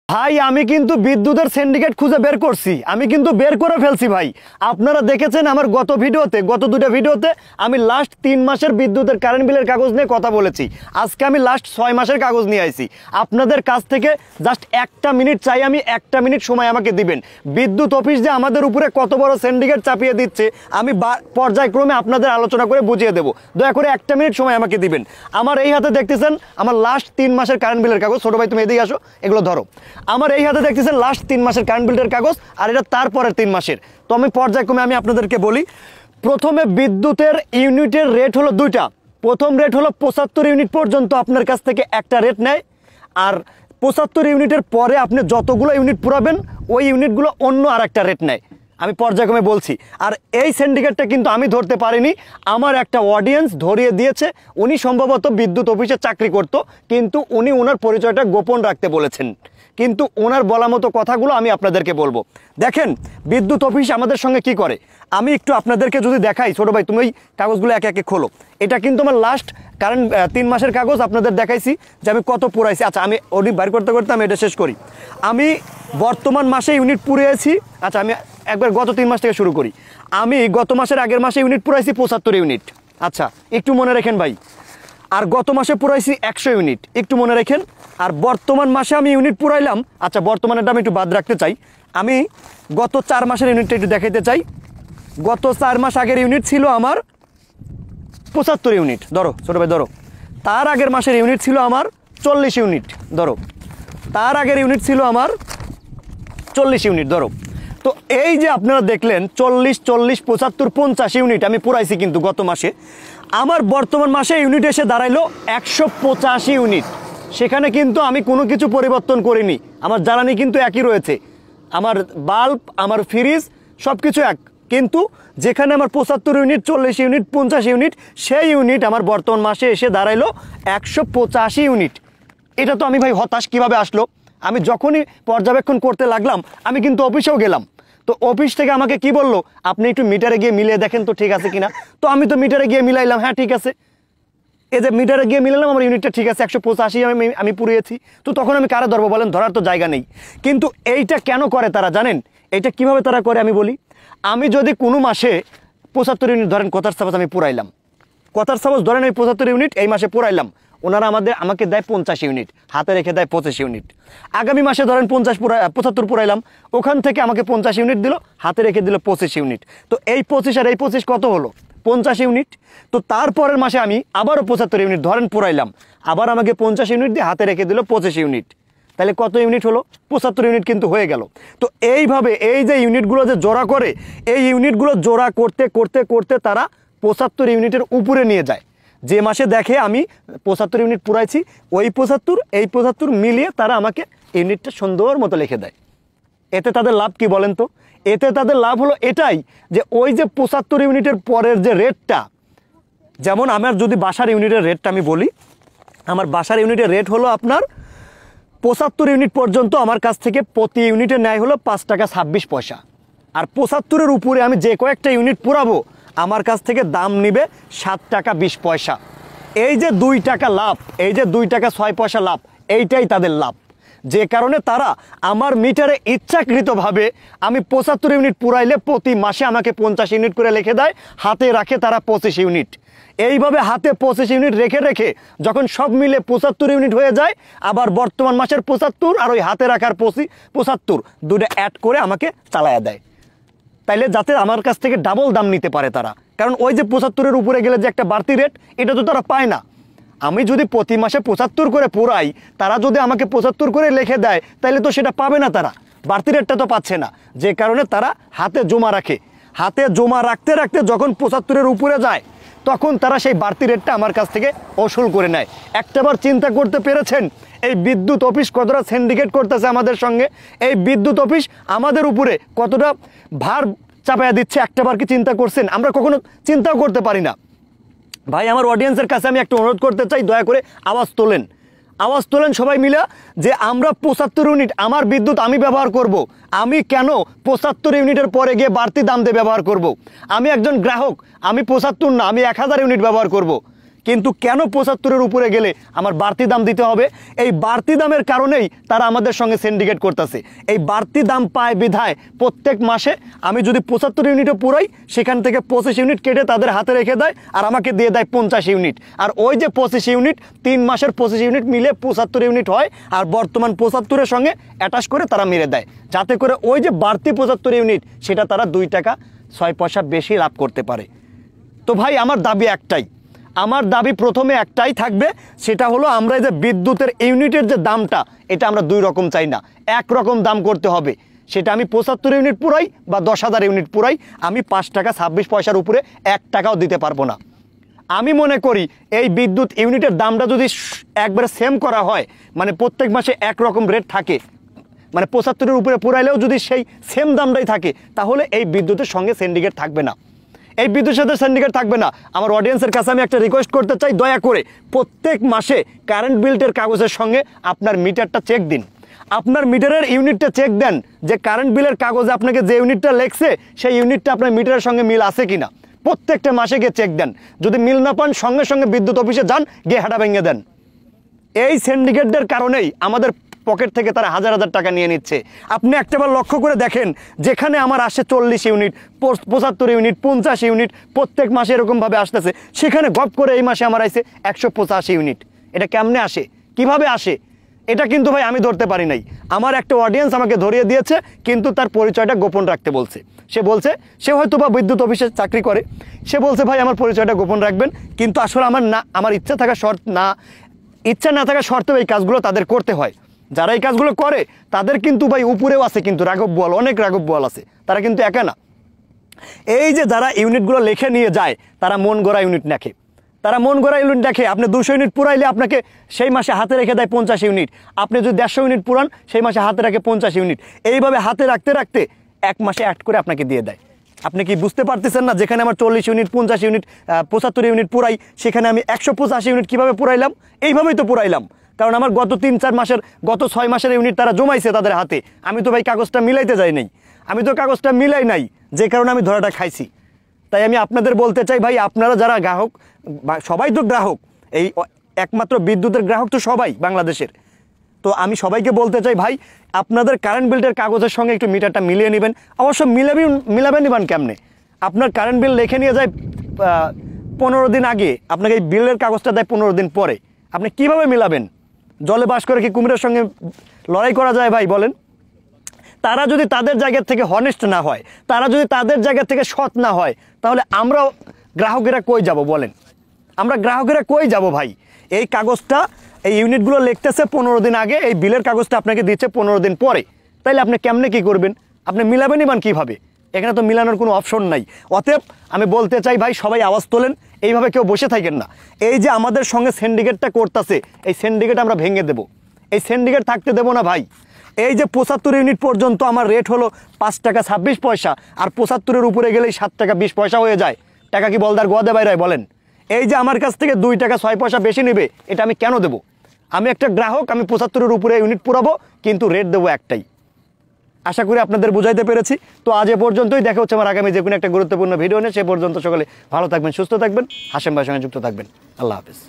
ভাই আমি কিন্তু বিদ্যুতের সিন্ডিকেট খুঁজে বের করছি, আমি কিন্তু বের করে ফেলছি ভাই। আপনারা দেখেছেন আমার গত দুটো ভিডিওতে আমি লাস্ট 3 মাসের বিদ্যুতের কারেন্ট বিলের কাগজ নিয়ে কথা বলেছি। আজকে আমি লাস্ট 6 মাসের কাগজ নিয়ে আইছি। আপনাদের কাছ থেকে জাস্ট একটা মিনিট চাই, আমি একটা মিনিট সময় আমাকে দিবেন। বিদ্যুৎ অফিস যে আমাদের উপরে কত বড় সিন্ডিকেট চাপিয়ে দিচ্ছে আমি পর্যায়ক্রমে আপনাদের আলোচনা করে বুঝিয়ে দেবো। দয়া করে একটা মিনিট সময় আমাকে দিবেন। আমার এই হাতে দেখতেছেন আমার লাস্ট 3 মাসের কারেন্ট বিলের কাগজ। ছোট ভাই তুমি এদিকে আসো, এগুলো ধরো। আমার এই হাতে দেখতেছেন লাস্ট 3 মাসের কারেন্ট বিলের কাগজ, আর এটা তারপরের 3 মাসের। তো আমি পর্যায়ক্রমে আমি আপনাদেরকে বলি। প্রথমে বিদ্যুতের ইউনিটের রেট হলো দুইটা। প্রথম রেট হলো 75 ইউনিট পর্যন্ত আপনার কাছ থেকে একটা রেট নেয়, আর 75 ইউনিটের পরে আপনি যতগুলো ইউনিট পুরাবেন ওই ইউনিটগুলো অন্য আর একটা রেট নেয়। আমি পর্যায়ক্রমে বলছি। আর এই সিন্ডিকেটটা কিন্তু আমি ধরতে পারিনি, আমার একটা অডিয়েন্স ধরিয়ে দিয়েছে। উনি সম্ভবত বিদ্যুৎ অফিসে চাকরি করত, কিন্তু উনি ওনার পরিচয়টা গোপন রাখতে বলেছেন। কিন্তু ওনার বলা মতো কথাগুলো আমি আপনাদেরকে বলবো। দেখেন বিদ্যুৎ অফিস আমাদের সঙ্গে কি করে আমি একটু আপনাদেরকে যদি দেখাই। ছোটো ভাই তুমি ওই কাগজগুলো একে একে খোলো। এটা কিন্তু আমার লাস্ট কারেন্ট 3 মাসের কাগজ আপনাদের দেখাইছি যে আমি কত পুরাইছি। আচ্ছা আমি ওটি বাইর করতে করতে আমি এটা শেষ করি। আমি বর্তমান মাসে ইউনিট পুরিয়েছি। আচ্ছা আমি একবার গত 3 মাস থেকে শুরু করি। আমি গত মাসের আগের মাসে ইউনিট পুরাইছি 75 ইউনিট। আচ্ছা একটু মনে রাখেন ভাই। আর গত মাসে পুরাইছি 100 ইউনিট, একটু মনে রাখেন। আর বর্তমান মাসে আমি ইউনিট পুরাইলাম। আচ্ছা বর্তমানেরটা আমি একটু বাদ রাখতে চাই। আমি গত 4 মাসের ইউনিটটা একটু দেখাইতে চাই। গত 4 মাস আগের ইউনিট ছিল আমার 75 ইউনিট, ধরো ছোটো ভাই ধরো। তার আগের মাসের ইউনিট ছিল আমার 40 ইউনিট, ধরো। তার আগের ইউনিট ছিল আমার 40 ইউনিট, ধরো। তো এই যে আপনারা দেখলেন 40, 40, 75, 50 ইউনিট আমি পুরাইছি কিন্তু গত মাসে। আমার বর্তমান মাসে ইউনিট এসে দাঁড়াইলো 185 ইউনিট। সেখানে কিন্তু আমি কোনো কিছু পরিবর্তন করিনি, আমার জ্বালানি কিন্তু একই রয়েছে, আমার বাল্ব আমার ফ্রিজ সব কিছু এক। কিন্তু যেখানে আমার 75 ইউনিট, 40 ইউনিট, 50 ইউনিট, সেই ইউনিট আমার বর্তমান মাসে এসে দাঁড়াইলো 185 ইউনিট। এটা তো আমি ভাই হতাশ কিভাবে আসলো। আমি যখনই পর্যবেক্ষণ করতে লাগলাম আমি কিন্তু অফিসেও গেলাম। তো অফিস থেকে আমাকে কি বললো, আপনি একটু মিটারে গিয়ে মিলিয়ে দেখেন তো ঠিক আছে কিনা। তো আমি তো মিটারে গিয়ে মিলাইলাম, হ্যাঁ ঠিক আছে। এই যে মিটারে গিয়ে মিলালাম আমার ইউনিটটা ঠিক আছে, 185 আমি পুড়িয়েছি। তো তখন আমি কারা ধরবো বলেন, ধরার তো জায়গা নেই। কিন্তু এইটা কেন করে তারা জানেন? এটা কিভাবে তারা করে আমি বলি। আমি যদি কোনো মাসে 75 ইউনিট ধরেন, কথার সাপোজ আমি পুরাইলাম, কথার সাপোজ ধরেন আমি 75 ইউনিট এই মাসে পুরাইলাম, ওনারা আমাকে দেয় 50 ইউনিট, হাতে রেখে দেয় 25 ইউনিট। আগামী মাসে ধরেন 75 পুরাইলাম, ওখান থেকে আমাকে 50 ইউনিট দিল, হাতে রেখে দিল 25 ইউনিট। তো এই 25 আর এই 25 কত হলো? 50 ইউনিট। তো তারপরের মাসে আমি আবারও 75 ইউনিট ধরেন পুরাইলাম, আবার আমাকে 50 ইউনিট দিয়ে হাতে রেখে দিল 25 ইউনিট। তাহলে কত ইউনিট হলো? 75 ইউনিট কিন্তু হয়ে গেল। তো এইভাবে এই যে ইউনিটগুলো যে জোড়া করে, এই ইউনিটগুলো জোড়া করতে করতে করতে তারা 75 ইউনিটের উপরে নিয়ে যায়। যে মাসে দেখে আমি 75 ইউনিট পুরাইছি, ওই 75 এই 75 মিলিয়ে তারা আমাকে ইউনিটটা সুন্দর মতো লিখে দেয়। এতে তাদের লাভ কি বলেন তো? এতে তাদের লাভ হলো এটাই যে ওই যে 75 ইউনিটের পরের যে রেটটা, যেমন আমার যদি বাসার ইউনিটের রেটটা আমি বলি, আমার বাসার ইউনিটের রেট হলো আপনার 75 ইউনিট পর্যন্ত আমার কাছ থেকে প্রতি ইউনিটের ন্যায় হলো 5 টাকা 26 পয়সা। আর 75-এর উপরে আমি যে কয়েকটা ইউনিট পুরাবো আমার কাছ থেকে দাম নিবে 7 টাকা 20 পয়সা। এই যে 2 টাকা লাভ, এই যে 2 টাকা 6 পয়সা লাভ, এইটাই তাদের লাভ। যে কারণে তারা আমার মিটারে ইচ্ছাকৃতভাবে আমি 75 ইউনিট পুরাইলে প্রতি মাসে আমাকে 50 ইউনিট করে লিখে দেয়, হাতে রাখে তারা 25 ইউনিট। এইভাবে হাতে 25 ইউনিট রেখে রেখে যখন সব মিলে 75 ইউনিট হয়ে যায়, আবার বর্তমান মাসের 75 আর ওই হাতে রাখার 75 দুটো অ্যাড করে আমাকে চালায়া দেয়। তাইলে যাতে আমার কাছ থেকে ডাবল দাম নিতে পারে তারা। কারণ ওই যে 75-এর উপরে গেলে যে একটা বাড়তি রেট, এটা তো তারা পায় না। আমি যদি প্রতি মাসে 75 করে পুরাই, তারা যদি আমাকে 75 করে লিখে দেয়, তাহলে তো সেটা পাবে না, তারা বাড়তি রেটটা তো পাচ্ছে না। যে কারণে তারা হাতে জমা রাখে, হাতে জমা রাখতে রাখতে যখন 75-এর উপরে যায় তখন তারা সেই বাড়তি রেটটা আমার কাছ থেকে ওসুল করে নেয়। একটাবার চিন্তা করতে পেরেছেন এই বিদ্যুৎ অফিস কতটা সিন্ডিকেট করতেছে আমাদের সঙ্গে? এই বিদ্যুৎ অফিস আমাদের উপরে কতটা ভার চাপায়া দিচ্ছে, একটাবার কি চিন্তা করছেন? আমরা কখনো চিন্তাও করতে পারি না। ভাই আমার অডিয়েন্সের কাছে আমি একটা অনুরোধ করতে চাই, দয়া করে আওয়াজ তোলেন সবাই মিলে যে আমরা 75 ইউনিট আমার বিদ্যুৎ আমি ব্যবহার করব। আমি কেন 75 ইউনিটের পরে গিয়ে বাড়তি দাম দিয়ে ব্যবহার করব? আমি একজন গ্রাহক, আমি 75 না আমি 1000 ইউনিট ব্যবহার করব। কিন্তু কেন 75-এর উপরে গেলে আমার বাড়তি দাম দিতে হবে? এই বাড়তি দামের কারণেই তারা আমাদের সঙ্গে সিন্ডিকেট করতেছে। এই বাড়তি দাম পায় বিধায় প্রত্যেক মাসে আমি যদি 75 ইউনিটও পুরাই, সেখান থেকে 25 ইউনিট কেটে তাদের হাতে রেখে দেয় আর আমাকে দিয়ে দেয় 50 ইউনিট। আর ওই যে 25 ইউনিট, 3 মাসের 25 ইউনিট মিলে 75 ইউনিট হয়, আর বর্তমান 75-এর সঙ্গে অ্যাটাচ করে তারা মেরে দেয়, যাতে করে ওই যে বাড়তি 75 ইউনিট সেটা তারা 2 টাকা 6 পয়সা বেশি লাভ করতে পারে। তো ভাই আমার দাবি একটাই, আমার দাবি প্রথমে একটাই থাকবে, সেটা হলো আমরা এই যে বিদ্যুতের ইউনিটের যে দামটা, এটা আমরা 2 রকম চাই না, এক রকম দাম করতে হবে। সেটা আমি 75 ইউনিট পুরাই বা 10,000 ইউনিট পুরাই, আমি 5 টাকা 26 পয়সার উপরে 1 টাকাও দিতে পারবো না। আমি মনে করি এই বিদ্যুৎ ইউনিটের দামটা যদি একবারে সেম করা হয়, মানে প্রত্যেক মাসে একরকম রেট থাকে, মানে 75-এর উপরে পুরাইলেও যদি সেই সেম দামটাই থাকে, তাহলে এই বিদ্যুতের সঙ্গে সিন্ডিকেট থাকবে না, এই বিদ্যুতের সাথে সিন্ডিকেট থাকবে না। আমার অডিয়েন্সের কাছে আমি একটা রিকোয়েস্ট করতে চাই, দয়া করে প্রত্যেক মাসে কারেন্ট বিলের কাগজের সঙ্গে আপনার মিটারটা চেক দিন, আপনার মিটারের ইউনিটটা চেক দেন, যে কারেন্ট বিলের কাগজে আপনাকে যে ইউনিটটা লেখছে সেই ইউনিটটা আপনার মিটারের সঙ্গে মিল আছে কিনা প্রত্যেকটা মাসে গিয়ে চেক দেন। যদি মিল না পান, সঙ্গে সঙ্গে বিদ্যুৎ অফিসে যান, গিয়ে হাঁটা ভেঙে দেন। এই সিন্ডিকেটদের কারণেই আমাদের পকেট থেকে তারা হাজার হাজার টাকা নিয়ে নিচ্ছে। আপনি একটাবার লক্ষ্য করে দেখেন, যেখানে আমার আসে 40 ইউনিট, 75 ইউনিট, 50 ইউনিট, প্রত্যেক মাসে এরকমভাবে আসতেছে, সেখানে গপ করে এই মাসে আমার আসে 185 ইউনিট। এটা কেমনে আসে, কিভাবে আসে? এটা কিন্তু ভাই আমি ধরতে পারি নাই, আমার একটা অডিয়েন্স আমাকে ধরিয়ে দিয়েছে, কিন্তু তার পরিচয়টা গোপন রাখতে বলছে। সে বলছে সে হয়তো বা বিদ্যুৎ অফিসে চাকরি করে, সে বলছে ভাই আমার পরিচয়টা গোপন রাখবেন, কিন্তু আসলে আমার ইচ্ছা থাকা ইচ্ছা না থাকা সত্ত্বেও এই কাজগুলো তাদের করতে হয়। যারা এই কাজগুলো করে তাদের কিন্তু ভাই উপরেও আছে কিন্তু রাঘব বোয়াল, অনেক রাঘব বোয়াল আছে, তারা কিন্তু একা না। এই যে যারা ইউনিটগুলো লিখে নিয়ে যায়, তারা মন গড়া ইউনিট দেখে, তারা মন গড়া ইউনিট দেখে। আপনি 200 ইউনিট পুরাইলে আপনাকে সেই মাসে হাতে রেখে দেয় 50 ইউনিট, আপনি যদি 150 ইউনিট পুরান সেই মাসে হাতে রাখে 50 ইউনিট, এইভাবে হাতে রাখতে রাখতে এক মাসে অ্যাড করে আপনাকে দিয়ে দেয়। আপনি কি বুঝতে পারতেছেন না? যেখানে আমার 40 ইউনিট, 50 ইউনিট, 75 ইউনিট পুরাই, সেখানে আমি 185 ইউনিট কীভাবে পুরাইলাম? এইভাবেই তো পুরাইলাম, কারণ আমার গত 3-4 মাসের, গত 6 মাসের ইউনিট তারা জমাইছে তাদের হাতে। আমি তো ভাই কাগজটা মিলাইতে যাই নাই, আমি তো কাগজটা মিলাই নাই, যে কারণে আমি ধরাটা খাইছি। তাই আমি আপনাদের বলতে চাই ভাই, আপনারা যারা গ্রাহক, সবাই তো গ্রাহক, এই একমাত্র বিদ্যুতের গ্রাহক তো সবাই বাংলাদেশের। তো আমি সবাইকে বলতে চাই ভাই, আপনাদের কারেন্ট বিলের কাগজের সঙ্গে একটু মিটারটা মিলিয়ে নেবেন। অবশ্য মিলাবেন নিবেন কেমনে? আপনার কারেন্ট বিল লিখে নিয়ে যায় 15 দিন আগে, আপনাকে এই বিলের কাগজটা দেয় 15 দিন পরে, আপনি কিভাবে মিলাবেন? জলে বাস করে কি কুমিরের সঙ্গে লড়াই করা যায় ভাই বলেন? তারা যদি তাদের জায়গা থেকে হনেস্ট না হয়, তারা যদি তাদের জায়গা থেকে সৎ না হয়, তাহলে আমরা গ্রাহকেরা কই যাব বলেন? আমরা গ্রাহকেরা কই যাব ভাই? এই কাগজটা, এই ইউনিটগুলো লিখতেছে 15 দিন আগে, এই বিলের কাগজটা আপনাকে দিচ্ছে 15 দিন পরে, তাইলে আপনি কেমনে কি করবেন? আপনি মিলাবেনই মান কীভাবে? এখানে তো মিলানোর কোনো অপশন নাই। অতএব আমি বলতে চাই ভাই, সবাই আওয়াজ তোলেন, এইভাবে কেউ বসে থাকেন না। এই যে আমাদের সঙ্গে সিন্ডিকেটটা করতেছে, এই সিন্ডিকেট আমরা ভেঙে দেব, এই সিন্ডিকেট থাকতে দেব না ভাই। এই যে 75 ইউনিট পর্যন্ত আমার রেট হলো 5 টাকা 26 পয়সা, আর 75-এর উপরে গেলেই 7 টাকা 20 পয়সা হয়ে যায়। টাকা কি বলদার গোয়াদে বাইরায় বলেন? এই যে আমার কাছ থেকে 2 টাকা 6 পয়সা বেশি নেবে, এটা আমি কেন দেবো? আমি একটা গ্রাহক, আমি 75-এর উপরে ইউনিট পুরাবো, কিন্তু রেট দেবো একটাই। আশা করি আপনাদের বুঝাইতে পেরেছি। তো আজ এ পর্যন্তই, দেখা হচ্ছে আমার আগামী যে কোনো একটা গুরুত্বপূর্ণ ভিডিও নিয়ে। সে পর্যন্ত সকলে ভালো থাকবেন, সুস্থ থাকবেন, হাশেম ভাইয়ের সঙ্গে যুক্ত থাকবেন। আল্লাহ হাফেজ।